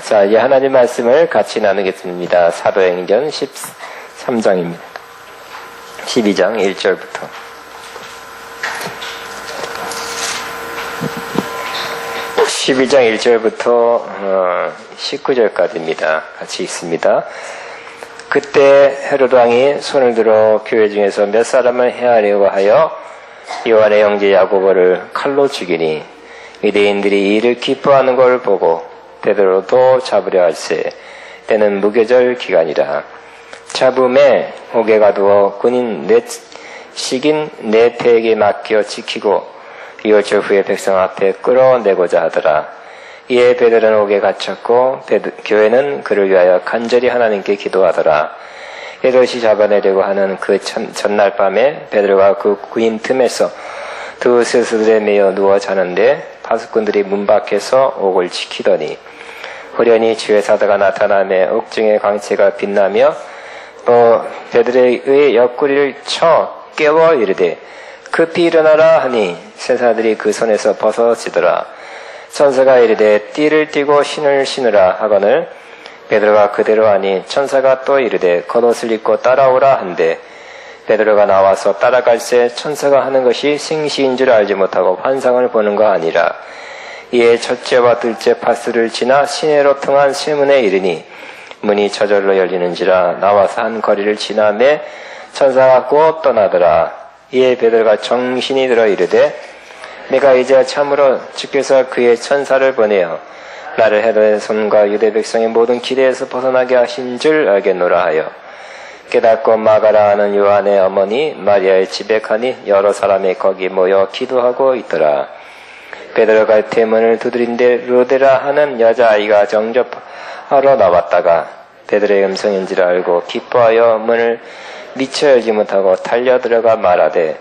자, 이제 하나님 말씀을 같이 나누겠습니다. 사도행전 13장입니다. 12장 1절부터. 12장 1절부터 19절까지입니다. 같이 읽습니다. 그때 헤로드 왕이 손을 들어 교회 중에서 몇 사람을 해하려고 하여 요한의 형제 야고보를 칼로 죽이니 유대인들이 이를 기뻐하는 걸 보고 베드로도 잡으려 할세. 때는 무교절 기간이라. 잡음에 옥에 가두어 군인 식인 네 패에게 맡겨 지키고 2월절 후에 백성 앞에 끌어내고자 하더라. 이에 베드로는 옥에 갇혔고 교회는 그를 위하여 간절히 하나님께 기도하더라. 헤롯이 잡아내려고 하는 그 전날 밤에 베드로가 그 구인 틈에서 두 스스들에 매여 누워 자는데 파수꾼들이 문 밖에서 옥을 지키더니 호련히 주의 사도가 나타나매 옥중의 광채가 빛나며 또 베드로의 옆구리를 쳐 깨워 이르되 급히 일어나라 하니 세사들이 그 손에서 벗어지더라. 천사가 이르되 띠를 띠고 신을 신으라 하거늘 베드로가 그대로 하니 천사가 또 이르되 겉옷을 입고 따라오라 한데 베드로가 나와서 따라갈새 천사가 하는 것이 생시인 줄 알지 못하고 환상을 보는 거 아니라. 이에 첫째와 둘째 파수를 지나 시내로 통한 세문에 이르니 문이 저절로 열리는지라. 나와서 한 거리를 지나매 천사가 곧 떠나더라. 이에 베드로가 정신이 들어 이르되 내가 이제 참으로 주께서 그의 천사를 보내어 나를 헤롯의 손과 유대 백성의 모든 기대에서 벗어나게 하신 줄 알겠노라 하여 깨닫고 마가라 하는 요한의 어머니 마리아의 집에 가니 여러 사람이 거기 모여 기도하고 있더라. 베드로가 대문을 두드린데 로데라 하는 여자아이가 정접하러 나왔다가 베드로의 음성인지를 알고 기뻐하여 문을 미처 열지 못하고 달려 들어가 말하되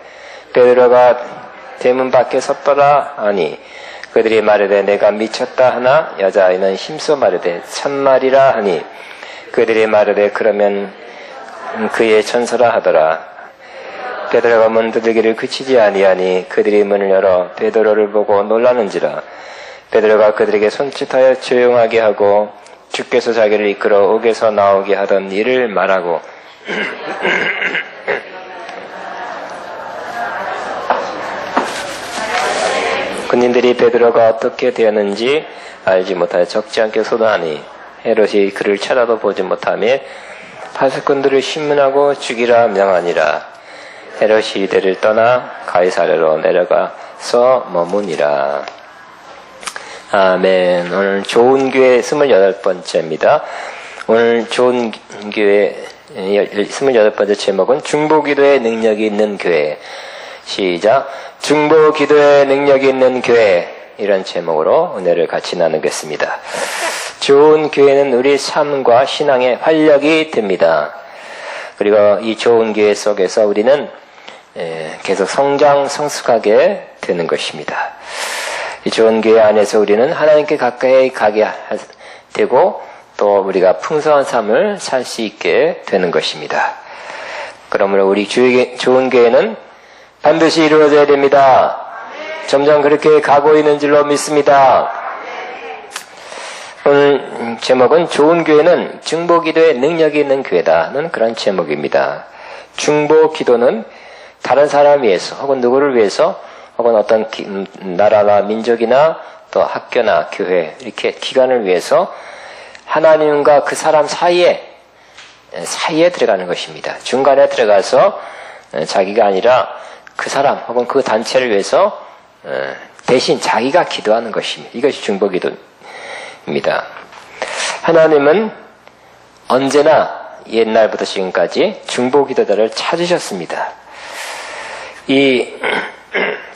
베드로가 대문 밖에 섰더라 하니 그들이 말하되 내가 미쳤다 하나 여자아이는 힘써 말하되 참말이라 하니 그들이 말하되 그러면 그의 천사라 하더라. 베드로가 문 두들기를 그치지 아니하니 그들이 문을 열어 베드로를 보고 놀라는지라. 베드로가 그들에게 손짓하여 조용하게 하고 주께서 자기를 이끌어 옥에서 나오게 하던 일을 말하고 군인들이 베드로가 어떻게 되었는지 알지 못하여 적지 않게 소동하니 헤롯이 그를 쳐다도 보지 못하며 파수꾼들을 신문하고 죽이라 명하니라. 헤롯이 이들을 떠나 가이사랴로 내려가서 머무니라. 아멘. 오늘 좋은 교회 28번째입니다. 오늘 좋은 교회 28번째 제목은 중보기도의 능력이 있는 교회. 시작. 중보기도의 능력이 있는 교회. 이런 제목으로 은혜를 같이 나누겠습니다. 좋은 교회는 우리 삶과 신앙의 활력이 됩니다. 그리고 이 좋은 교회 속에서 우리는 계속 성숙하게 되는 것입니다. 이 좋은 교회 안에서 우리는 하나님께 가까이 가게 되고 또 우리가 풍성한 삶을 살 수 있게 되는 것입니다. 그러므로 우리 좋은 교회는 반드시 이루어져야 됩니다. 점점 그렇게 가고 있는 줄로 믿습니다. 오늘 제목은 좋은 교회는 중보기도의 능력이 있는 교회다는 그런 제목입니다. 중보기도는 다른 사람을 위해서 혹은 누구를 위해서 혹은 어떤 나라나 민족이나 또 학교나 교회 이렇게 기관을 위해서 하나님과 그 사람 사이에 들어가는 것입니다. 중간에 들어가서 자기가 아니라 그 사람 혹은 그 단체를 위해서 대신 자기가 기도하는 것입니다. 이것이 중보기도입니다. 하나님은 언제나 옛날부터 지금까지 중보기도자를 찾으셨습니다. 이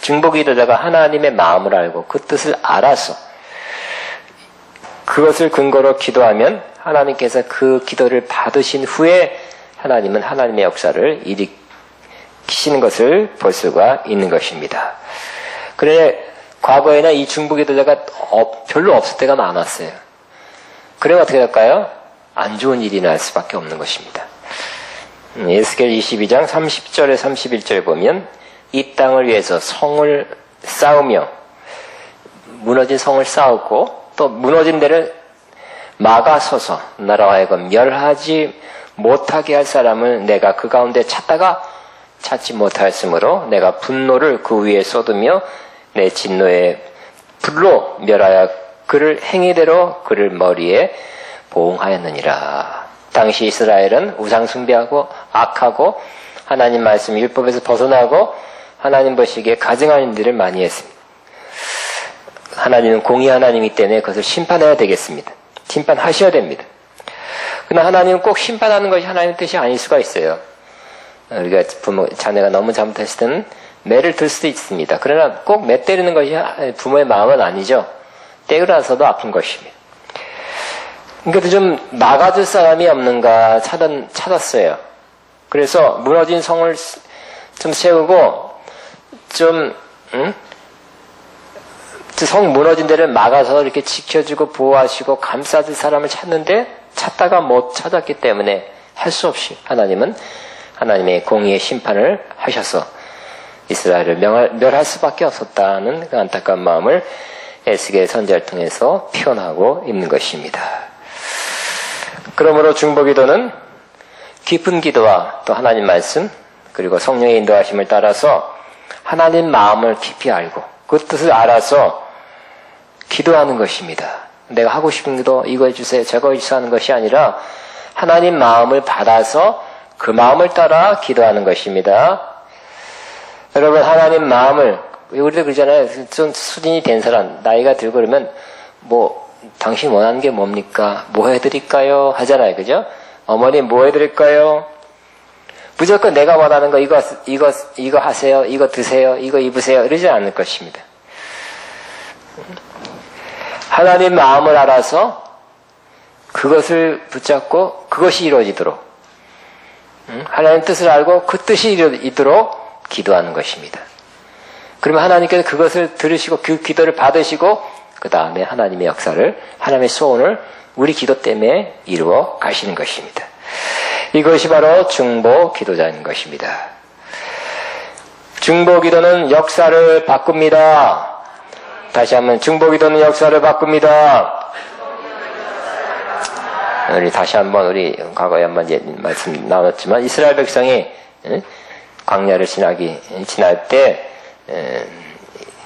중보기도자가 하나님의 마음을 알고 그 뜻을 알아서 그것을 근거로 기도하면 하나님께서 그 기도를 받으신 후에 하나님은 하나님의 역사를 일으키시는 것을 볼 수가 있는 것입니다. 그래 과거에는 이 중보기도자가 별로 없을 때가 많았어요. 그래 어떻게 될까요? 안 좋은 일이 날 수밖에 없는 것입니다. 에스겔 22장 30절에 31절에 보면 이 땅을 위해서 성을 쌓으며 무너진 성을 쌓았고 또 무너진 데를 막아서서 나로 하여금 멸하지 못하게 할 사람을 내가 그 가운데 찾다가 찾지 못하였으므로 내가 분노를 그 위에 쏟으며 내 진노의 불로 멸하여 그를 행위대로 그를 머리에 보응하였느니라. 당시 이스라엘은 우상 숭배하고 악하고 하나님 말씀 율법에서 벗어나고 하나님 보시기에 가증한 일들을 많이 했습니다. 하나님은 공의 하나님이기 때문에 그것을 심판해야 되겠습니다. 심판하셔야 됩니다. 그러나 하나님은 꼭 심판하는 것이 하나님의 뜻이 아닐 수가 있어요. 우리가 자녀가 너무 잘못했을 때는 매를 들 수도 있습니다. 그러나 꼭 매 때리는 것이 부모의 마음은 아니죠. 때리고 나서도 아픈 것입니다. 그러니까 좀 막아줄 사람이 없는가 찾았어요. 그래서 무너진 성을 좀 세우고 성 무너진 데를 막아서 이렇게 지켜주고 보호하시고 감싸줄 사람을 찾는데 찾다가 못 찾았기 때문에 할 수 없이 하나님은 하나님의 공의의 심판을 하셔서 이스라엘을 멸할 수밖에 없었다는 그 안타까운 마음을 에스겔 선지자를 통해서 표현하고 있는 것입니다. 그러므로 중보기도는 깊은 기도와 또 하나님 말씀 그리고 성령의 인도하심을 따라서 하나님 마음을 깊이 알고 그 뜻을 알아서 기도하는 것입니다. 내가 하고 싶은 기도 이거 해주세요 저거 해주세요 하는 것이 아니라 하나님 마음을 받아서 그 마음을 따라 기도하는 것입니다. 여러분 하나님 마음을 우리도 그러잖아요. 좀 수준이 된 사람 나이가 들고 그러면 당신 원하는 게 뭡니까? 뭐 해드릴까요? 하잖아요. 그죠? 어머니 뭐 해드릴까요? 무조건 내가 원하는 거 이거 하세요. 이거 드세요. 이거 입으세요. 이러지 않을 것입니다. 하나님 마음을 알아서 그것을 붙잡고 그것이 이루어지도록 하나님 뜻을 알고 그 뜻이 이루어지도록 기도하는 것입니다. 그러면 하나님께서 그것을 들으시고 그 기도를 받으시고 그 다음에 하나님의 역사를 하나님의 소원을 우리 기도 때문에 이루어 가시는 것입니다. 이것이 바로 중보 기도자인 것입니다. 중보 기도는 역사를 바꿉니다. 다시 한번 중보 기도는 역사를 바꿉니다. 우리 다시 한번 우리 과거에 한번 말씀 나눴지만 이스라엘 백성이 광야를 지날 때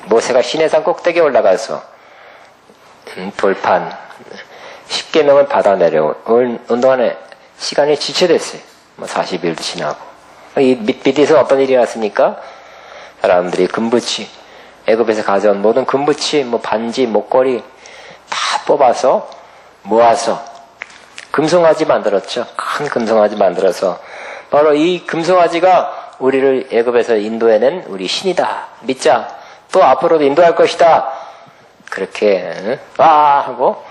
모세가 시내산 꼭대기에 올라가서 돌판 10계명을 받아 내려올 동안에 시간이 지체됐어요. 40일도 지나고 이 밑에서 어떤 일이 났습니까? 사람들이 금붙이 애굽에서 가져온 모든 금붙이 반지 목걸이 다 뽑아서 모아서 금송아지 만들었죠. 큰 금송아지 만들어서 바로 이 금송아지가 우리를 애굽에서 인도해낸 우리 신이다. 믿자. 또 앞으로도 인도할 것이다. 그렇게 하고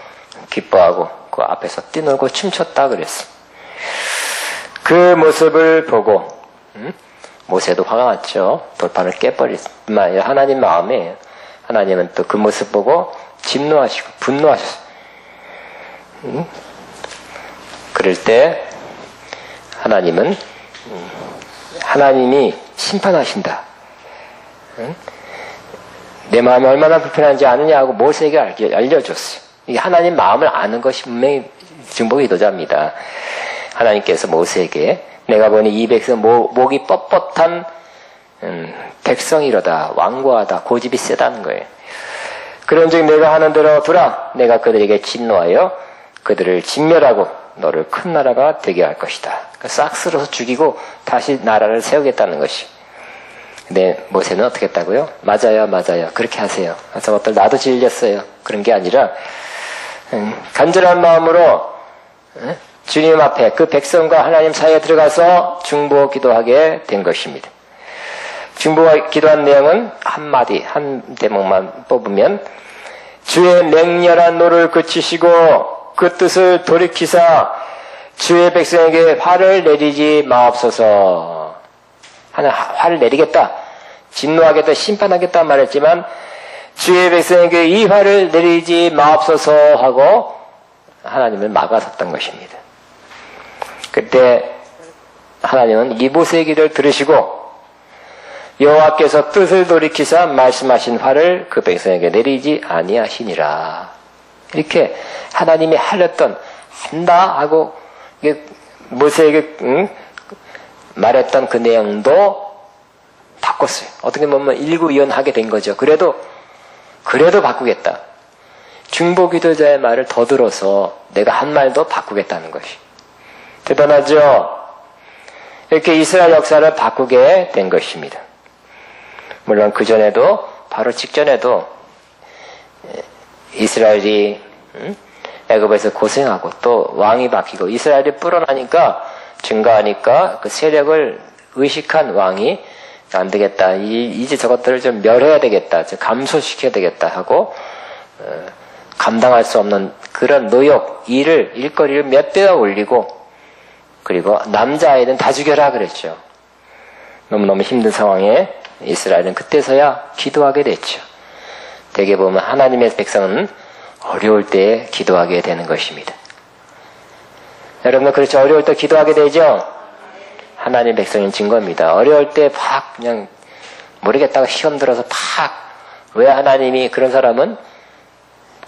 기뻐하고 그 앞에서 뛰놀고 춤췄다 그랬어. 그 모습을 보고 모세도 화가 났죠. 돌판을 깨버렸지만 아니라 하나님 마음에 하나님은 또 그 모습 보고 진노하시고 분노하셨어요. 그럴 때 하나님은 하나님이 심판하신다. 내 마음이 얼마나 불편한지 아느냐고 모세에게 알려줬어요. 이게 하나님 마음을 아는 것이 분명히 중보기도자입니다. 하나님께서 모세에게 내가 보니 이 백성 목이 뻣뻣한 백성이로다. 완고하다. 고집이 세다는 거예요. 그런즉 내가 하는 대로 두라. 내가 그들에게 진노하여 그들을 진멸하고 너를 큰 나라가 되게 할 것이다. 싹 쓸어서 죽이고 다시 나라를 세우겠다는 것이. 근데 모세는 어떻게 했다고요? 맞아요. 그렇게 하세요. 그래서 나도 질렸어요. 그런 게 아니라 간절한 마음으로 주님 앞에 그 백성과 하나님 사이에 들어가서 중보 기도하게 된 것입니다. 중보 기도한 내용은 한마디, 한 대목만 뽑으면 주의 맹렬한 노를 그치시고 그 뜻을 돌이키사 주의 백성에게 화를 내리지 마옵소서. 화를 내리겠다, 진노하겠다, 심판하겠다 말했지만 주의 백성에게 이 화를 내리지 마옵소서 하고 하나님을 막아섰던 것입니다. 그때 하나님은 이 모세의 기도를 들으시고 여호와께서 뜻을 돌이키사 말씀하신 화를 그 백성에게 내리지 아니하시니라. 이렇게 하나님이 한다 하고 모세에게 말했던 그 내용도 바꿨어요. 어떻게 보면 일구이연하게 된 거죠. 그래도 바꾸겠다. 중보기도자의 말을 더 들어서 내가 한 말도 바꾸겠다는 것이 대단하죠. 이렇게 이스라엘 역사를 바꾸게 된 것입니다. 물론 그 전에도 바로 직전에도 이스라엘이 애굽에서 고생하고 또 왕이 바뀌고 이스라엘이 불어나니까 증가하니까 그 세력을 의식한 왕이 안 되겠다. 이제 저것들을 좀 멸해야 되겠다. 감소시켜야 되겠다 하고 감당할 수 없는 그런 노역, 일거리를 몇 배가 올리고 그리고 남자아이는 다 죽여라 그랬죠. 너무너무 힘든 상황에 이스라엘은 그때서야 기도하게 됐죠. 대개 보면 하나님의 백성은 어려울 때 기도하게 되는 것입니다. 여러분 그렇죠. 어려울 때 기도하게 되죠. 하나님의 백성인 증거입니다. 어려울 때 팍 그냥 모르겠다가 시험 들어서 팍 왜 하나님이 그런 사람은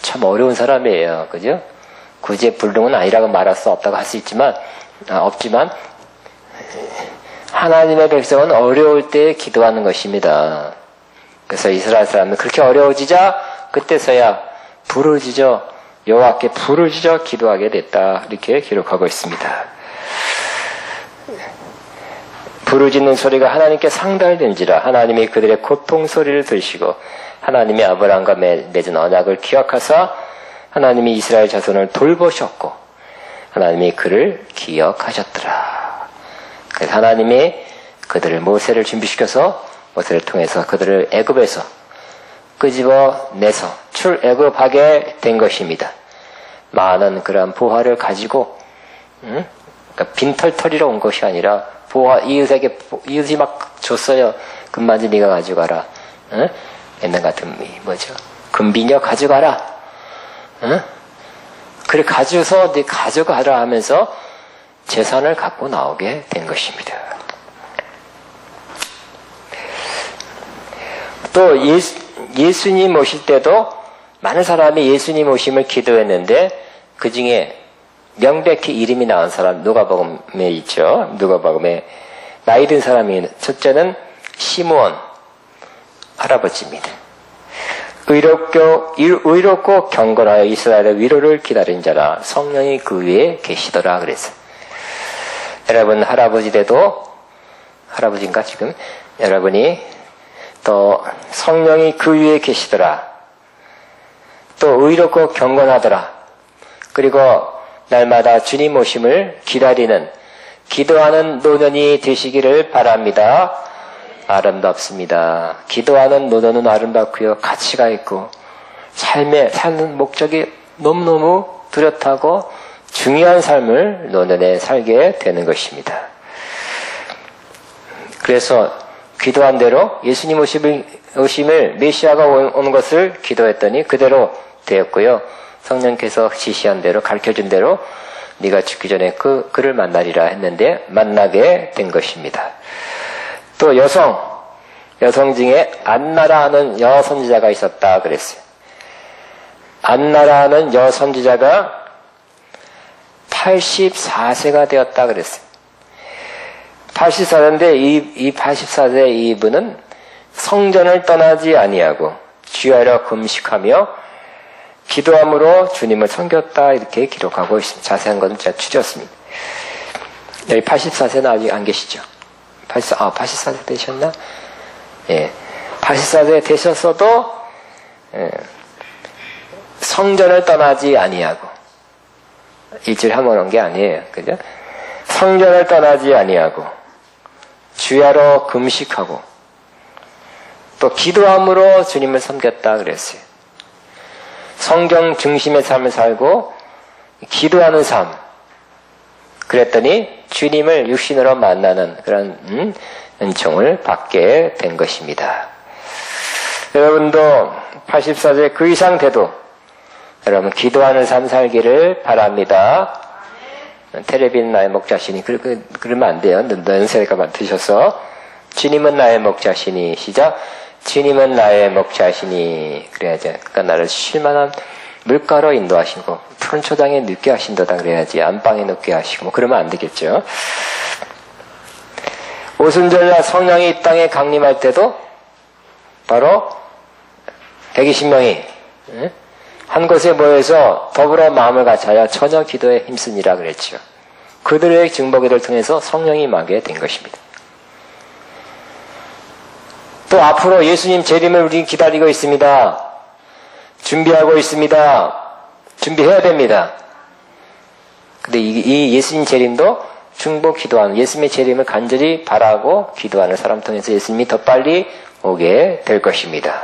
참 어려운 사람이에요. 그죠? 구제불능은 아니라고 말할 수 없다고 할 수 있지만 없지만 하나님의 백성은 어려울 때 기도하는 것입니다. 그래서 이스라엘 사람은 그렇게 어려워지자 그때서야 부르짖어 여호와께 부르짖어 기도하게 됐다. 이렇게 기록하고 있습니다. 부르짖는 소리가 하나님께 상달된지라 하나님이 그들의 고통 소리를 들으시고 하나님이 아브라함과 맺은 언약을 기억하사 하나님이 이스라엘 자손을 돌보셨고 하나님이 그를 기억하셨더라. 그래서 하나님이 그들을 모세를 준비시켜서 모세를 통해서 그들을 애굽에서 끄집어내서 출애굽하게 된 것입니다. 많은 그러한 보화를 가지고 그러니까 빈털터리로 온 것이 아니라 보화 이웃이 막 줬어요. 금반지 네가 가져가라. 옛날 같은 뭐죠? 금비녀 가져가라. 그래 가져서 네 가져가라 하면서 재산을 갖고 나오게 된 것입니다. 또 예수님 오실 때도 많은 사람이 예수님 오심을 기도했는데 그 중에 명백히 이름이 나온 사람 누가복음에 있죠. 누가복음에 나이 든 사람이 첫째는 시므온 할아버지입니다. 의롭고 경건하여 이스라엘의 위로를 기다린 자라 성령이 그 위에 계시더라 그랬어요. 여러분 할아버지 돼도 할아버지인가 지금 여러분이 또 성령이 그 위에 계시더라. 또 의롭고 경건하더라. 그리고 날마다 주님 오심을 기다리는 기도하는 노년이 되시기를 바랍니다. 아름답습니다. 기도하는 노년은 아름답고요. 가치가 있고 사는 목적이 너무너무 뚜렷하고 중요한 삶을 노년에 살게 되는 것입니다. 그래서 기도한 대로 예수님 오심을 메시아가 오는 것을 기도했더니 그대로 되었고요. 성령께서 지시한 대로 가르쳐준 대로 네가 죽기 전에 그를 만나리라 했는데 만나게 된 것입니다. 또 여성 중에 안나라 하는 여선지자가 있었다 그랬어요. 안나라 하는 여선지자가 84세가 되었다 그랬어요. 84세인데 이 84세 이분은 성전을 떠나지 아니하고 주야로 금식하며 기도함으로 주님을 섬겼다 이렇게 기록하고 있습니다. 자세한 건 제가 추렸습니다. 여기 84세는 아직 안 계시죠? 84세 되셨나? 예. 84세 되셨어도 성전을 떠나지 아니하고 일주일에 한 번 온 게 아니에요. 그죠? 성전을 떠나지 아니하고 주야로 금식하고 또 기도함으로 주님을 섬겼다 그랬어요. 성경 중심의 삶을 살고 기도하는 삶. 그랬더니 주님을 육신으로 만나는 그런 은총을 받게 된 것입니다. 여러분도 84세 그 이상 돼도 여러분 기도하는 삶 살기를 바랍니다. 텔레비는 나의 목자시니 그러면 안 돼요. 연세가 드셔서 주님은 나의 목자시니 시작. 주님은 나의 목자시니 그래야죠. 그러니까 나를 쉴만한 물가로 인도하시고 푸른 초장에 눕게 하신다다 그래야지 안방에 눕게 하시고 뭐 그러면 안 되겠죠. 오순절날 성령이 이 땅에 강림할 때도 바로 120명이 한 곳에 모여서 더불어 마음을 같이하여 처녀 기도에 힘쓰니라 그랬죠. 그들의 증거기도를 통해서 성령이 임하게 된 것입니다. 또 앞으로 예수님 재림을 우리는 기다리고 있습니다. 준비하고 있습니다. 준비해야 됩니다. 근데 이 예수님 재림도 중보 기도하는, 예수님의 재림을 간절히 바라고 기도하는 사람 통해서 예수님이 더 빨리 오게 될 것입니다.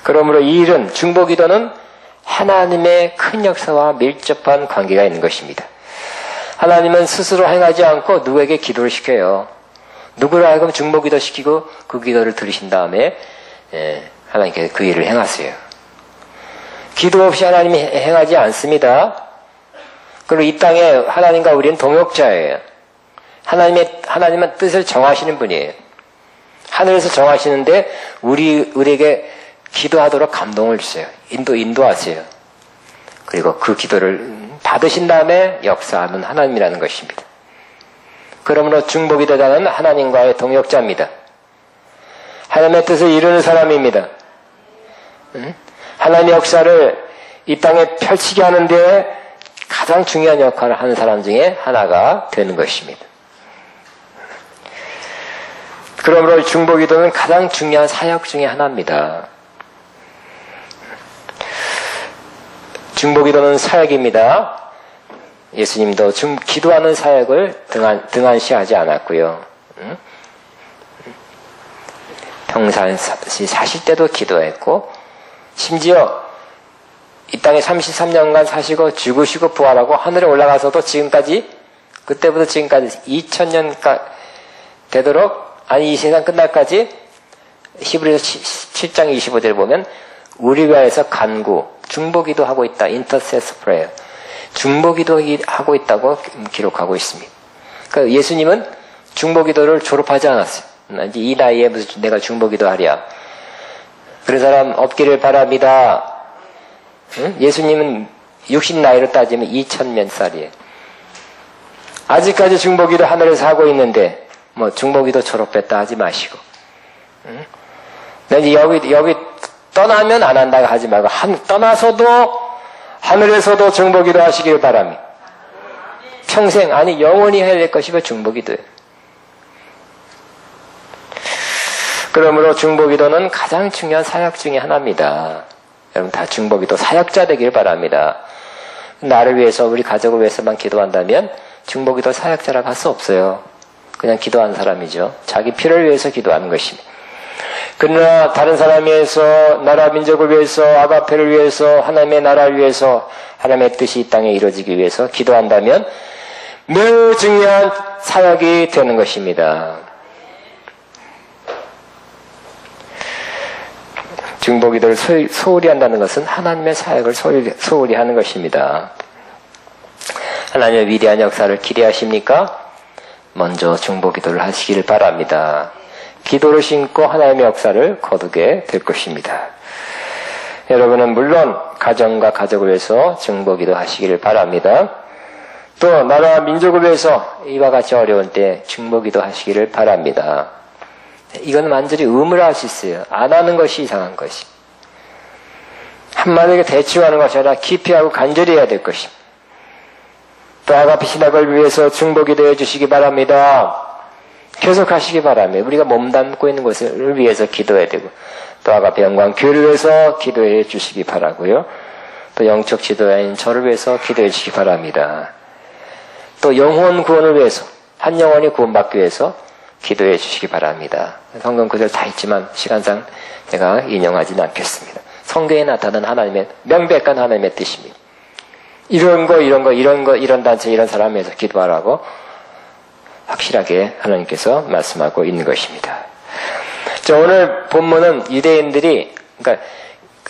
그러므로 이 일은, 중보 기도는 하나님의 큰 역사와 밀접한 관계가 있는 것입니다. 하나님은 스스로 행하지 않고 누구에게 기도를 시켜요. 누구를 하여금 중보 기도 시키고 그 기도를 들으신 다음에 하나님께서 그 일을 행하세요. 기도 없이 하나님이 행하지 않습니다. 그리고 이 땅에 하나님과 우리는 동역자예요. 하나님은 뜻을 정하시는 분이에요. 하늘에서 정하시는데 우리에게 기도하도록 감동을 주세요. 인도하세요. 그리고 그 기도를 받으신 다음에 역사하는 하나님이라는 것입니다. 그러므로 중보기도자는 하나님과의 동역자입니다. 하나님의 뜻을 이루는 사람입니다. 하나님의 역사를 이 땅에 펼치게 하는데 가장 중요한 역할을 하는 사람 중에 하나가 되는 것입니다. 그러므로 중보기도는 가장 중요한 사역 중에 하나입니다. 중보기도는 사역입니다. 예수님도 기도하는 사역을 등한시하지 않았고요. 평상시 사실 때도 기도했고, 심지어 이 땅에 33년간 사시고 죽으시고 부활하고 하늘에 올라가서도 지금까지, 그때부터 지금까지 2000년 되도록, 아니 이 세상 끝날까지 히브리서 7장 25절을 보면 우리 위하여서 간구, 중보기도 하고 있다. 인터세스 프레이어. 중보기도 하고 있다고 기록하고 있습니다. 그러니까 예수님은 중보기도를 졸업하지 않았어요. 이제 이 나이에 무슨 내가 중보기도 하랴. 그런 사람 없기를 바랍니다. 응? 예수님은 60나이로 따지면 2000몇 살이에요. 아직까지 중보기도 하늘에서 하고 있는데 뭐 중보기도 졸업했다 하지 마시고. 응? 이제 여기 떠나면 안 한다고 하지 말고 떠나서도 하늘에서도 중보기도 하시길 바랍니다. 평생, 아니 영원히 해야 될 것이 중보기도예요. 그러므로 중보기도는 가장 중요한 사역 중에 하나입니다. 여러분 다 중보기도 사역자 되길 바랍니다. 나를 위해서, 우리 가족을 위해서만 기도한다면 중보기도 사역자라고 할 수 없어요. 그냥 기도하는 사람이죠. 자기 필요를 위해서 기도하는 것입니다. 그러나 다른 사람 위해서, 나라 민족을 위해서, 아가페를 위해서, 하나님의 나라를 위해서, 하나님의 뜻이 이 땅에 이루어지기 위해서 기도한다면 매우 중요한 사역이 되는 것입니다. 중보기도를 소홀히 한다는 것은 하나님의 사역을 소홀히 하는 것입니다. 하나님의 위대한 역사를 기대하십니까? 먼저 중보기도를 하시기를 바랍니다. 기도를 신고 하나님의 역사를 거두게 될 것입니다. 여러분은 물론 가정과 가족을 위해서 중보기도 하시기를 바랍니다. 또 나라와 민족을 위해서 이와 같이 어려운 때 중보기도 하시기를 바랍니다. 이건 완전히 의무라 할 수 있어요. 안 하는 것이 이상한 것이. 한마디로 대충 하는 것이 아니라 깊이 하고 간절히 해야 될 것입니다. 또 아가페 신학을 위해서 중보기도 해주시기 바랍니다. 계속 하시기 바랍니다. 우리가 몸담고 있는 것을 위해서 기도해야 되고, 또 아가페 영광 교회를 위해서 기도해 주시기 바라고요. 또 영적 지도자인 저를 위해서 기도해 주시기 바랍니다. 또 영혼 구원을 위해서, 한 영혼이 구원받기 위해서 기도해 주시기 바랍니다. 성경 구절 다 있지만 시간상 제가 인용하지는 않겠습니다. 성경에 나타난 하나님의 명백한 하나님의 뜻입니다. 이런 단체, 이런 사람 위해서 기도하라고 확실하게 하나님께서 말씀하고 있는 것입니다. 자, 오늘 본문은 유대인들이, 그러니까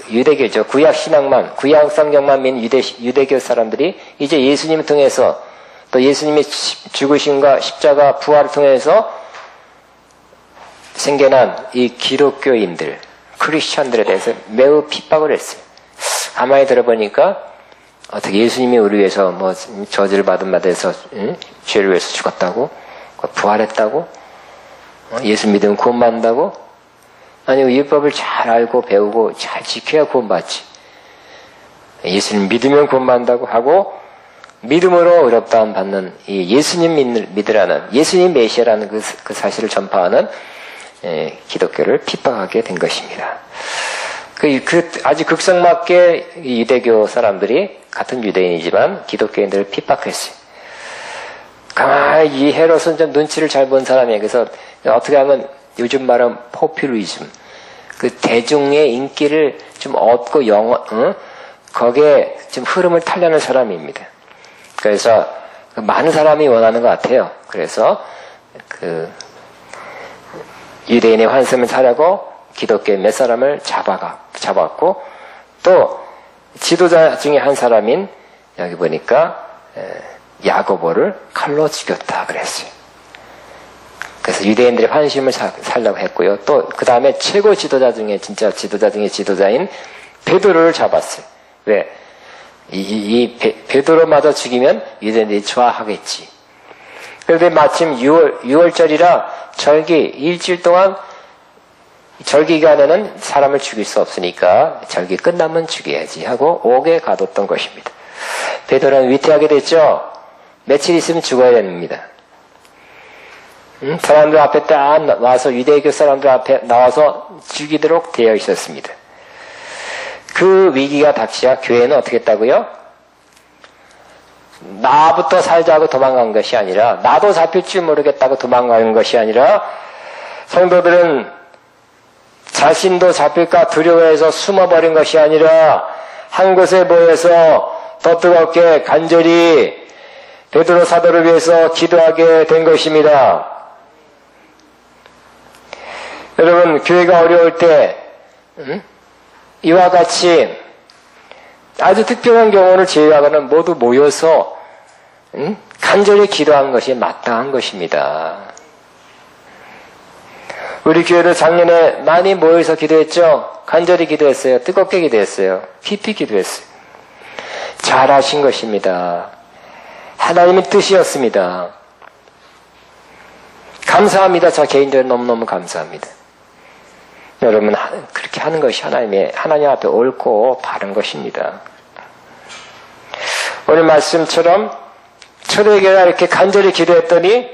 유대교죠. 구약 신앙만, 구약 성경만 믿는 유대교 사람들이 이제 예수님을 통해서, 또 예수님의 죽으심과 십자가 부활을 통해서 생겨난 이 기독교인들, 크리스천들에 대해서 매우 핍박을 했어요. 가만히 들어보니까 어떻게 예수님이 우리 위해서 뭐 저주를 받은 바 돼서 죄를 위해서 죽었다고? 부활했다고? 예수 믿으면 구원받는다고? 아니 율법을 잘 알고 배우고 잘 지켜야 구원받지. 예수님 믿으면 구원받는다고 하고 믿음으로 의롭다함 받는 이 예수님 믿으라는 예수님 메시아라는 그 사실을 전파하는 기독교를 핍박하게 된 것입니다. 아주 극성맞게 유대교 사람들이 같은 유대인이지만 기독교인들을 핍박했어요. 가만히 이 헤롯은 좀 눈치를 잘 본 사람이에요. 그래서 어떻게 하면 요즘 말은 포퓰리즘, 그 대중의 인기를 좀 얻고 거기에 좀 흐름을 타려는 사람입니다. 그래서 많은 사람이 원하는 것 같아요. 그래서 유대인의 환심을 사려고 기독교의 몇 사람을 잡았고 또 지도자 중에 한 사람인 여기 보니까 야고보를 칼로 죽였다 그랬어요. 그래서 유대인들의 환심을 살려고 했고요. 또 그 다음에 최고 지도자 중에 진짜 지도자 중에 지도자인 베드로를 잡았어요. 왜? 베드로마저 죽이면 유대인들이 좋아하겠지. 그런데 마침 6월절이라 절기 일주일 동안 절기 기간에는 사람을 죽일 수 없으니까 절기 끝나면 죽여야지 하고 옥에 가뒀던 것입니다. 베드로는 위태하게 됐죠. 며칠 있으면 죽어야 됩니다. 사람들 앞에 딱 와서 유대교 사람들 앞에 나와서 죽이도록 되어 있었습니다. 그 위기가 닥치자 교회는 어떻게 했다고요? 나부터 살자고 도망간 것이 아니라 나도 잡힐 줄 모르겠다고 도망가는 것이 아니라 성도들은 자신도 잡힐까 두려워해서 숨어버린 것이 아니라 한 곳에 모여서 더 뜨겁게 간절히 베드로 사도를 위해서 기도하게 된 것입니다. 여러분 교회가 어려울 때 이와 같이 아주 특별한 경우를 제외하고는 모두 모여서 간절히 기도한 것이 마땅한 것입니다. 우리 교회도 작년에 많이 모여서 기도했죠. 간절히 기도했어요. 뜨겁게 기도했어요. 깊이 기도했어요. 잘하신 것입니다. 하나님의 뜻이었습니다. 감사합니다. 저 개인적으로 너무너무 감사합니다. 여러분 그렇게 하는 것이 하나님 앞에 옳고 바른 것입니다. 오늘 말씀처럼 초대교회가 이렇게 간절히 기도했더니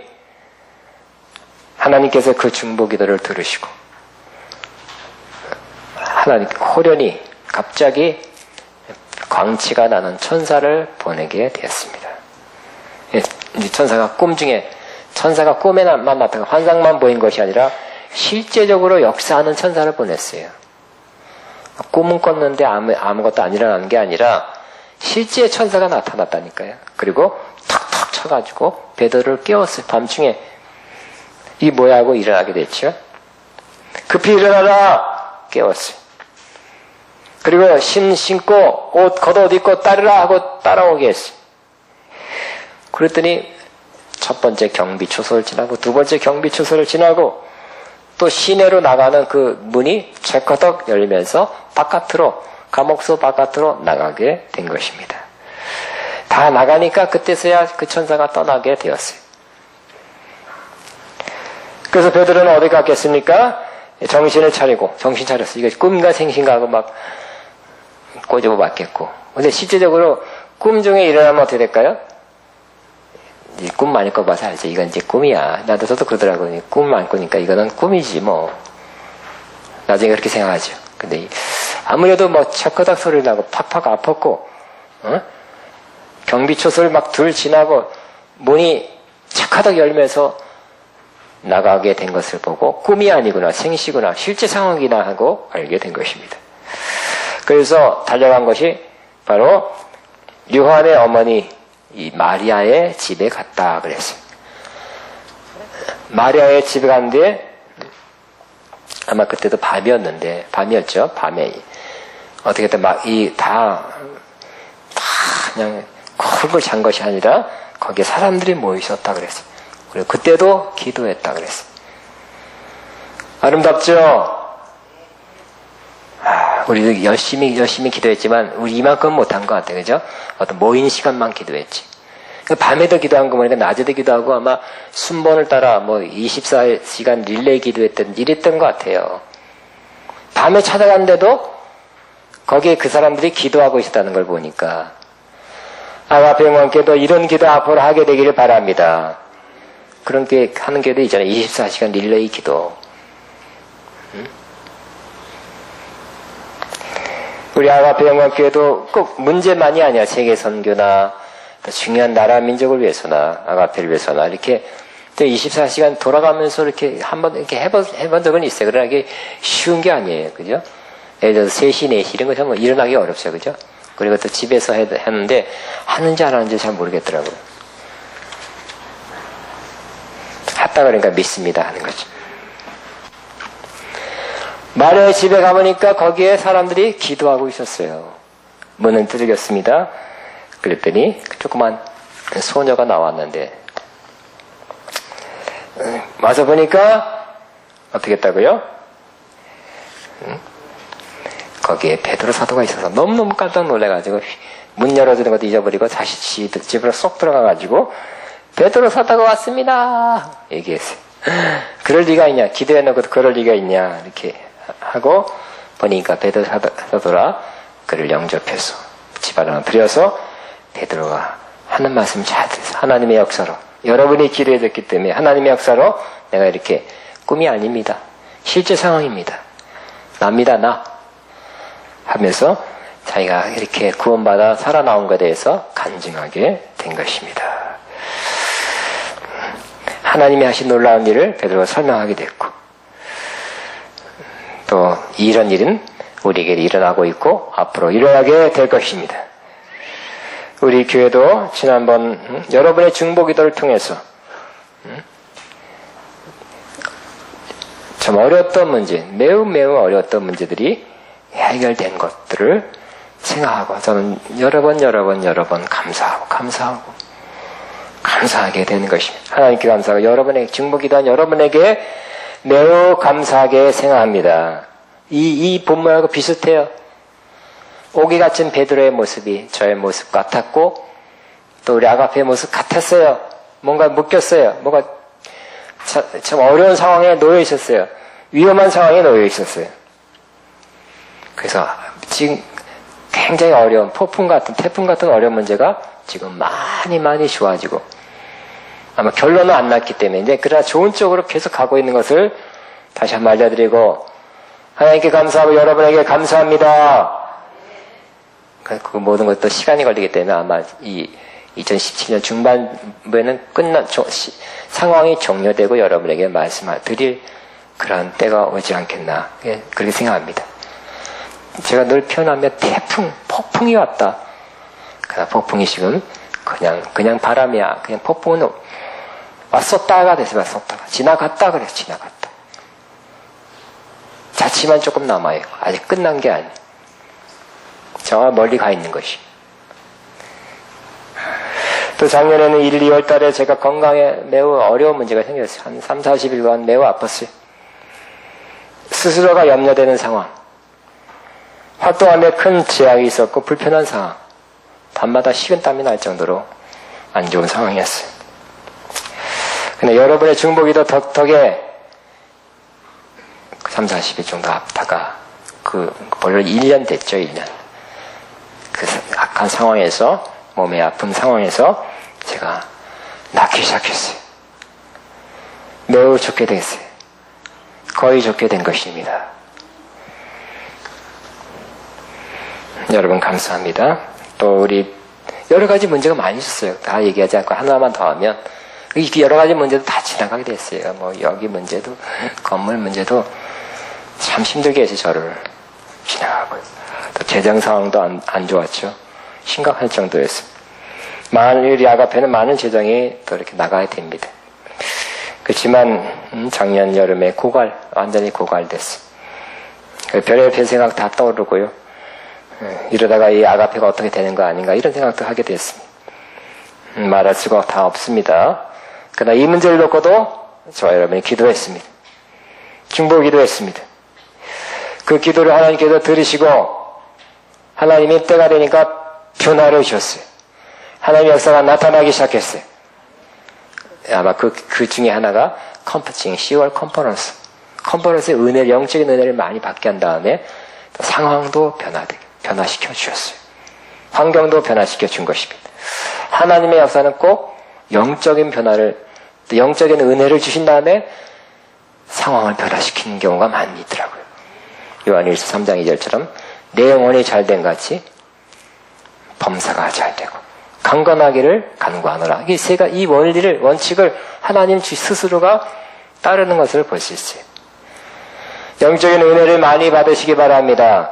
하나님께서 그 중보 기도를 들으시고 하나님 호련히 갑자기 광치가 나는 천사를 보내게 되었습니다. 천사가 꿈 중에 천사가 꿈에만 나타나 환상만 보인 것이 아니라 실제적으로 역사하는 천사를 보냈어요. 꿈은 꿨는데 아무것도 안 일어나는 게 아니라 실제 천사가 나타났다니까요. 그리고 턱턱 쳐가지고 베드로를 깨웠어요. 밤중에 이 뭐야 하고 일어나게 됐죠. 급히 일어나라 깨웠어요. 그리고 신고 겉옷 입고 따르라 하고 따라오게 했어요. 그랬더니 첫 번째 경비초소를 지나고 두 번째 경비초소를 지나고 또 시내로 나가는 그 문이 철커덕 열리면서 바깥으로 감옥소 바깥으로 나가게 된 것입니다. 다 나가니까 그때서야 그 천사가 떠나게 되었어요. 그래서 베드로는 어디 갔겠습니까? 정신을 차리고 정신 차렸어요. 이거 꿈인가 생신가 하고 막 꼬집어 봤겠고. 근데 실제적으로 꿈 중에 일어나면 어떻게 될까요? 꿈 많이 꿔봐서 알죠. 이건 이제 꿈이야. 저도 그러더라고요. 꿈 안 꾸니까 이거는 꿈이지 뭐. 나중에 그렇게 생각하죠. 근데 아무래도 뭐 철커덕 소리 나고 팍팍 아팠고 경비초소를 막 둘 지나고 문이 착하닥 열면서 나가게 된 것을 보고 꿈이 아니구나 생시구나 실제 상황이나 하고 알게 된 것입니다. 그래서 달려간 것이 바로 요한의 어머니 이 마리아의 집에 갔다 그랬어요. 마리아의 집에 갔는데 아마 그때도 밤이었죠. 밤에 어떻게 다 그냥 콜걸 잔 것이 아니라 거기에 사람들이 모여 있었다 그랬어요. 그리고 그때도 기도했다 그랬어요. 아름답죠? 우리도 열심히 기도했지만 우리 이만큼 못한 것 같아요. 그죠? 어떤 모인 시간만 기도했지. 밤에도 기도한 거 보니까 낮에도 기도하고 아마 순번을 따라 뭐 24시간 릴레이 기도했던 이랬던 것 같아요. 밤에 찾아갔는데도 거기에 그 사람들이 기도하고 있었다는 걸 보니까 아가페 영광께도 이런 기도 앞으로 하게 되기를 바랍니다. 그런 게 하는 게도 있잖아요. 24시간 릴레이 기도. 우리 아가페 영광교회도 꼭 문제만이 아니야. 세계 선교나 중요한 나라 민족을 위해서나 아가페를 위해서나 이렇게 24시간 돌아가면서 이렇게 한번 이렇게 해본 적은 있어요. 그러나 이게 쉬운 게 아니에요. 그죠? 예를 들어서 3시, 4시 이런 거 정말 일어나기 어렵죠. 그죠? 그리고 또 집에서 했는데 하는지 안 하는지 잘 모르겠더라고요. 했다 그러니까 믿습니다 하는 거죠. 마리아의 집에 가보니까 거기에 사람들이 기도하고 있었어요. 문은 두들겼습니다. 그랬더니 조그만 소녀가 나왔는데 와서 보니까 어떻게 했다고요? 거기에 베드로 사도가 있어서 너무너무 깜짝 놀래가지고 문 열어주는 것도 잊어버리고 다시 집으로 쏙 들어가가지고 베드로 사도가 왔습니다 얘기했어요. 그럴 리가 있냐, 기도해놓고 그럴 리가 있냐 이렇게 하고 보니까 베드로 사도라 그를 영접해서 집 안으로 들여서 베드로가 하는 말씀 잘 들어서 하나님의 역사로 여러분이 기도해줬기 때문에 하나님의 역사로 내가 이렇게 꿈이 아닙니다. 실제 상황입니다. 납니다 나 하면서 자기가 이렇게 구원받아 살아나온 것에 대해서 간증하게 된 것입니다. 하나님이 하신 놀라운 일을 베드로가 설명하게 됐고 또 이런 일은 우리에게 일어나고 있고 앞으로 일어나게 될 것입니다. 우리 교회도 지난번 여러분의 중보기도를 통해서 참 어려웠던 문제, 매우 어려웠던 문제들이 해결된 것들을 생각하고 저는 여러 번 감사하게 되는 것입니다. 하나님께 감사하고 여러분의 중보기도한 여러분에게 매우 감사하게 생각합니다. 이 본문하고 비슷해요. 오기 갇힌 베드로의 모습이 저의 모습 같았고 또 우리 아가페의 모습 같았어요. 뭔가 묶였어요. 뭔가 참 어려운 상황에 놓여 있었어요. 위험한 상황에 놓여 있었어요. 그래서 지금 굉장히 어려운 태풍 같은 어려운 문제가 지금 많이 좋아지고 아마 결론은 안 났기 때문에 이제 그러나 좋은 쪽으로 계속 가고 있는 것을 다시 한번 알려드리고 하나님께 감사하고 여러분에게 감사합니다. 그 모든 것도 시간이 걸리기 때문에 아마 이 2017년 중반부에는 상황이 종료되고 여러분에게 말씀을 드릴 그런 때가 오지 않겠나 그렇게 생각합니다. 제가 늘 표현하면 폭풍이 왔다. 그러나 폭풍이 지금 그냥 바람이야. 그냥 폭풍은 왔었다가 왔었다가 지나갔다 그래서 지나갔다. 자취만 조금 남아요. 아직 끝난 게 아니에요. 저 멀리 가 있는 것이. 또 작년에는 1, 2월 달에 제가 건강에 매우 어려운 문제가 생겼어요. 한 3, 40일간 매우 아팠어요. 스스로가 염려되는 상황. 활동하는데 큰 제약이 있었고 불편한 상황. 밤마다 식은땀이 날 정도로 안 좋은 상황이었어요. 근데 여러분의 중보기도 덕에 3, 40일 정도 아프다가 벌써 1년 됐죠. 1년. 그 악한 상황에서 몸의 아픈 상황에서 제가 낫기 시작했어요. 매우 좋게 됐어요. 거의 좋게 된 것입니다. 여러분 감사합니다. 또 우리 여러 가지 문제가 많이 있었어요. 다 얘기하지 않고 하나만 더 하면 여러 가지 문제도 다 지나가게 됐어요. 뭐 여기 문제도 건물 문제도 참 힘들게 해서 저를 지나가고 또 재정 상황도 안 좋았죠. 심각할 정도였어요. 우리 아가페는 많은 재정이 또 이렇게 나가야 됩니다. 그렇지만 작년 여름에 완전히 고갈됐어요. 별의별 생각 다 떠오르고요. 이러다가 이 아가페가 어떻게 되는 거 아닌가 이런 생각도 하게 됐습니다. 말할 수가 다 없습니다. 그러나 이 문제를 놓고도 저와 여러분이 기도했습니다. 중보 기도했습니다. 그 기도를 하나님께서 들으시고 하나님이 때가 되니까 변화를 주셨어요. 하나님의 역사가 나타나기 시작했어요. 아마 그 중에 하나가 지금 10월 컨퍼런스의 은혜를, 영적인 은혜를 많이 받게 한 다음에 상황도 변화시켜 주셨어요. 환경도 변화시켜 준 것입니다. 하나님의 역사는 꼭 영적인 변화를, 영적인 은혜를 주신 다음에 상황을 변화시키는 경우가 많이 있더라고요. 요한일서 3장 2절처럼 내 영혼이 잘된 같이 범사가 잘되고 강건하기를 간구하노라. 이 원칙을 하나님 스스로가 따르는 것을 볼 수 있어요. 영적인 은혜를 많이 받으시기 바랍니다.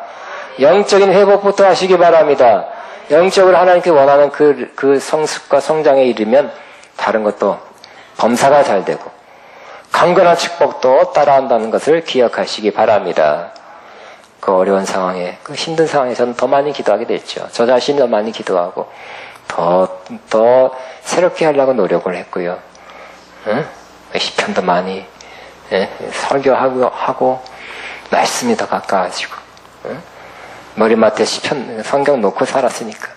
영적인 회복부터 하시기 바랍니다. 영적으로 하나님께 원하는 그 성숙과 성장에 이르면 다른 것도 범사가 잘 되고 강건한 축복도 따라한다는 것을 기억하시기 바랍니다. 그 어려운 상황에, 그 힘든 상황에서는 더 많이 기도하게 됐죠. 저 자신이 더 많이 기도하고 더 새롭게 하려고 노력을 했고요. 응? 시편도 많이 설교하고 말씀이 더 가까워지고, 응? 머리맡에 시편 성경 놓고 살았으니까.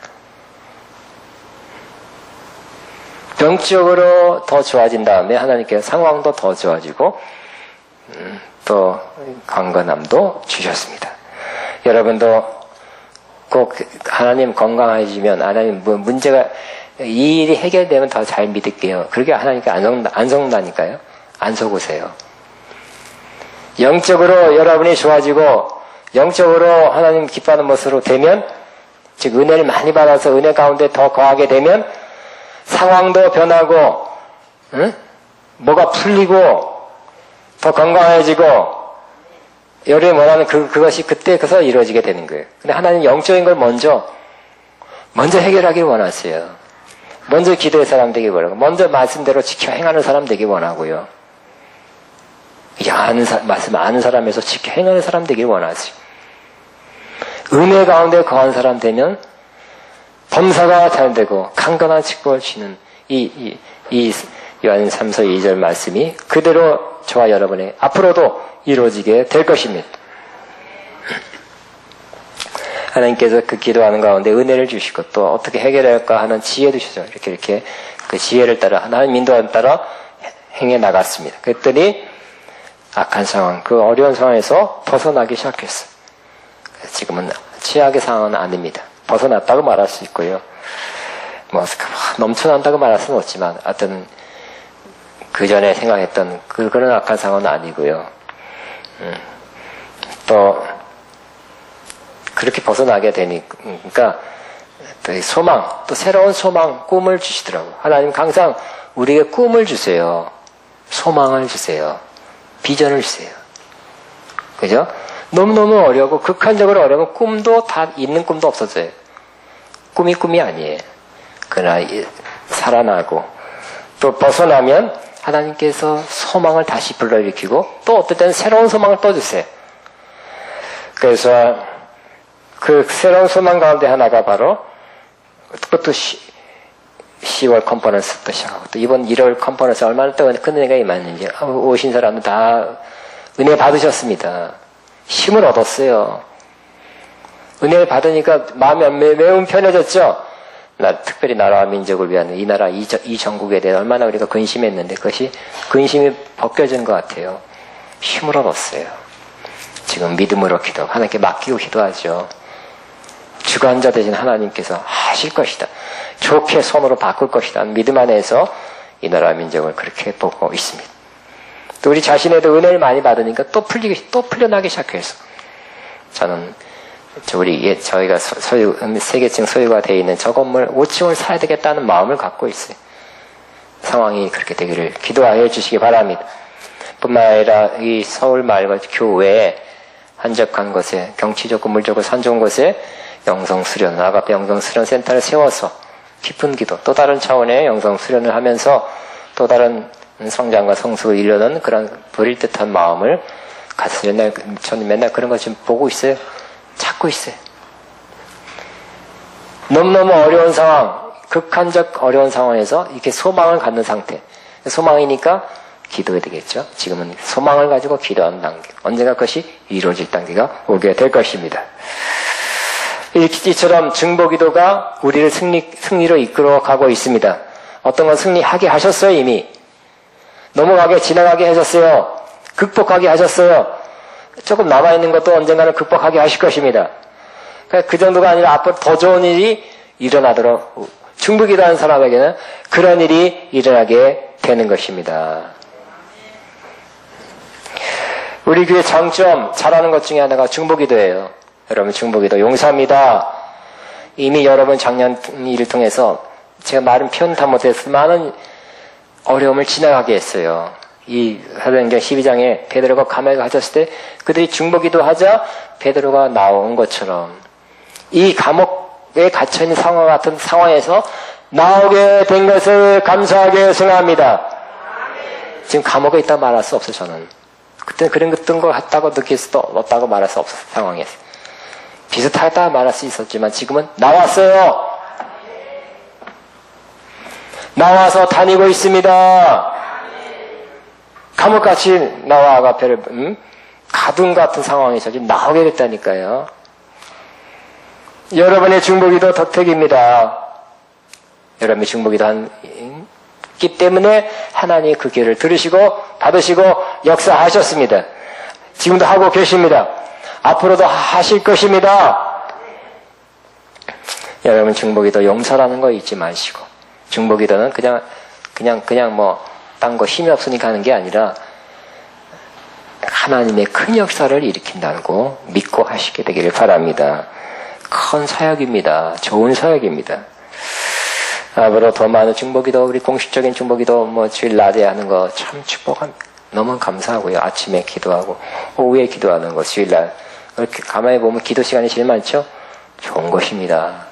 영적으로 더 좋아진 다음에 하나님께서 상황도 더 좋아지고 또 강건함도 주셨습니다. 여러분도 꼭 하나님 건강해지면, 하나님 문제가, 이 일이 해결되면 더 잘 믿을게요. 그렇게 하나님께 안 속는다니까요. 안 속으세요. 영적으로 여러분이 좋아지고 영적으로 하나님 기뻐하는 모습으로 되면, 즉 은혜를 많이 받아서 은혜 가운데 더 거하게 되면 상황도 변하고, 응? 뭐가 풀리고 더 건강해지고 여러분이 원하는 그것이 그때서 이루어지게 되는 거예요. 근데 하나님 영적인 걸 먼저 해결하길 원하세요. 먼저 기도의 사람 되길 원하고, 먼저 말씀대로 지켜 행하는 사람 되길 원하고요. 말씀 아는 사람에서 지켜 행하는 사람 되길 원하세요. 은혜 가운데 거한 사람 되면 범사가 잘 되고 강건한 축복을 주는 이 요한 3서 2절 말씀이 그대로 저와 여러분의 앞으로도 이루어지게 될 것입니다. 하나님께서 그 기도하는 가운데 은혜를 주시고 또 어떻게 해결할까 하는 지혜도 주셔서 이렇게 그 지혜를 따라 하나님 인도에 따라 행해 나갔습니다. 그랬더니 악한 상황, 그 어려운 상황에서 벗어나기 시작했어요. 지금은 최악의 상황은 아닙니다. 벗어났다고 말할 수 있고요. 뭐 넘쳐난다고 말할 수는 없지만 하여튼 그 전에 생각했던 그런 악한 상황은 아니고요. 또 그렇게 벗어나게 되니까 또 소망, 또 새로운 소망, 꿈을 주시더라고요. 하나님 항상 우리에게 꿈을 주세요. 소망을 주세요. 비전을 주세요. 그죠? 너무너무 어려고 극한적으로 어려운 꿈도 다 있는 꿈도 없어져요. 꿈이 아니에요. 그러나 살아나고 또 벗어나면 하나님께서 소망을 다시 불러일으키고 또 어떨 때는 새로운 소망을 또 주세요. 그래서 그 새로운 소망 가운데 하나가 바로 그것도 10월 컨퍼런스부터 시작하고 또 이번 1월 컨퍼런스 얼마나 또 큰 은혜가 임했는지 오신 사람은 다 은혜 받으셨습니다. 힘을 얻었어요. 은혜를 받으니까 마음이 매우 편해졌죠. 특별히 나라와 민족을 위한 이 나라, 이 전국에 대해 얼마나 우리가 근심했는데 그것이 근심이 벗겨진 것 같아요. 힘을 얻었어요. 지금 믿음으로 기도하고 하나님께 맡기고 기도하죠. 주관자 되신 하나님께서 하실 것이다. 좋게 손으로 바꿀 것이다. 믿음 안에서 이 나라와 민족을 그렇게 보고 있습니다. 또 우리 자신에도 은혜를 많이 받으니까 또 풀려나기 시작해서 저는 저희가 세 개층 소유가 되어 있는 저 건물 5층을 사야 되겠다는 마음을 갖고 있어요. 상황이 그렇게 되기를 기도하여 주시기 바랍니다. 뿐만 아니라 이 서울 마을과 교외에 한적한 곳에 경치좋고 물좋고 산 좋은 곳에 영성수련, 아가페 영성수련센터를 세워서 깊은 기도, 또 다른 차원의 영성수련을 하면서 또 다른 성장과 성숙을 이루는 그런 부릴 듯한 마음을 가슴에 저는 맨날 그런 거 지금 보고 있어요. 찾고 있어요. 너무너무 어려운 상황, 극한적 어려운 상황에서 이렇게 소망을 갖는 상태. 소망이니까 기도해야 되겠죠. 지금은 소망을 가지고 기도하는 단계. 언젠가 그것이 이루어질 단계가 오게 될 것입니다. 이처럼 중보기도가 우리를 승리로 이끌어가고 있습니다. 어떤 건 승리하게 하셨어요. 이미 넘어가게 지나가게 하셨어요. 극복하게 하셨어요. 조금 남아있는 것도 언젠가는 극복하게 하실 것입니다. 그 정도가 아니라 앞으로 더 좋은 일이 일어나도록 중보기도하는 사람에게는 그런 일이 일어나게 되는 것입니다. 우리 교회 장점 잘하는 것 중에 하나가 중보기도예요. 여러분 중보기도 용서합니다. 이미 여러분 작년 일을 통해서 제가 말은 표현 다 못해서 많은 어려움을 지나가게 했어요. 이 사도행전 12장에 베드로가 감옥에 갇혔을 때 그들이 중보기도 하자 베드로가 나온 것처럼 이 감옥에 갇혀있는 상황 같은 상황에서 나오게 된 것을 감사하게 생각합니다. 지금 감옥에 있다 말할 수 없어요. 저는 그때 그런 거 같다고 느낄 수도 없다고 말할 수 없어요. 상황에서 비슷하다 말할 수 있었지만 지금은 나왔어요. 나와서 다니고 있습니다. 감옥같이 나와 아가페를 가둔 같은 상황에서 지금 나오게 됐다니까요. 여러분의 중보기도 덕택입니다. 여러분의 중보기도 했기 때문에 하나님이 그 기회를 들으시고 받으시고 역사하셨습니다. 지금도 하고 계십니다. 앞으로도 하실 것입니다. 여러분 중보기도 용서라는 거 잊지 마시고 중보기도는 그냥 뭐 딴 거 힘이 없으니까 하는 게 아니라 하나님의 큰 역사를 일으킨다고 믿고 하시게 되기를 바랍니다. 큰 사역입니다. 좋은 사역입니다. 앞으로 더 많은 중보기도 우리 공식적인 중보기도 뭐 주일 낮에 하는 거 참 축복합니다. 너무 감사하고요. 아침에 기도하고 오후에 기도하는 거 주일날 이렇게 가만히 보면 기도 시간이 제일 많죠. 좋은 것입니다.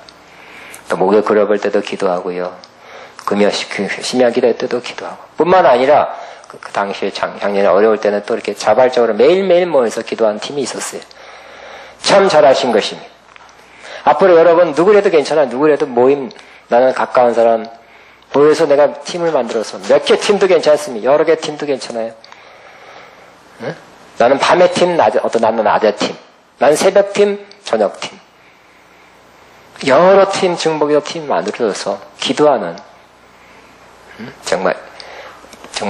또 목욕 그려볼 때도 기도하고요. 금요 심야 기도할 때도 기도하고 뿐만 아니라 그 당시에 작년에 어려울 때는 또 이렇게 자발적으로 매일매일 모여서 기도한 팀이 있었어요. 참 잘하신 것입니다. 앞으로 여러분 누구래도 괜찮아. 누구래도 모임 나는 가까운 사람 모여서 내가 팀을 만들어서 몇 개 팀도 괜찮습니다. 여러 개 팀도 괜찮아요. 응? 나는 밤의 팀, 나는 낮의 팀. 나는 새벽 팀, 저녁 팀. 여러 팀, 중보기도 팀 만들어서 기도하는 정말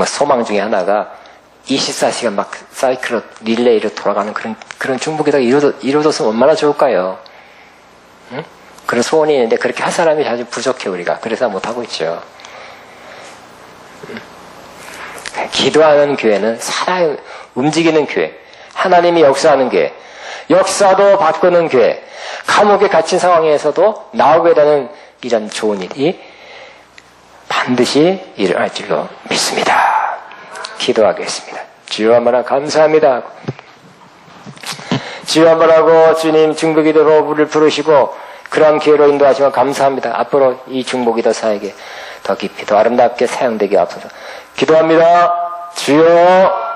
소망 중에 하나가 24시간 막 사이클로 릴레이로 돌아가는 그런 중보기도가 이루어졌으면 얼마나 좋을까요? 응? 그런 소원이 있는데 그렇게 할 사람이 아주 부족해 우리가. 그래서 못하고 있죠. 기도하는 교회는 살아요. 움직이는 교회. 하나님이 역사하는 교회. 역사도 바꾸는 교회. 감옥에 갇힌 상황에서도 나오게 되는 이런 좋은 일이 반드시 일어날 줄로 믿습니다. 기도하겠습니다. 주여 한번 감사합니다. 주여 한번 하고 주님 중보기도로 우리를 부르시고 그러한 기회로 인도하시면 감사합니다. 앞으로 이 중보기도 사에게 더 깊이 더 아름답게 사용되게 앞서서 기도합니다. 주여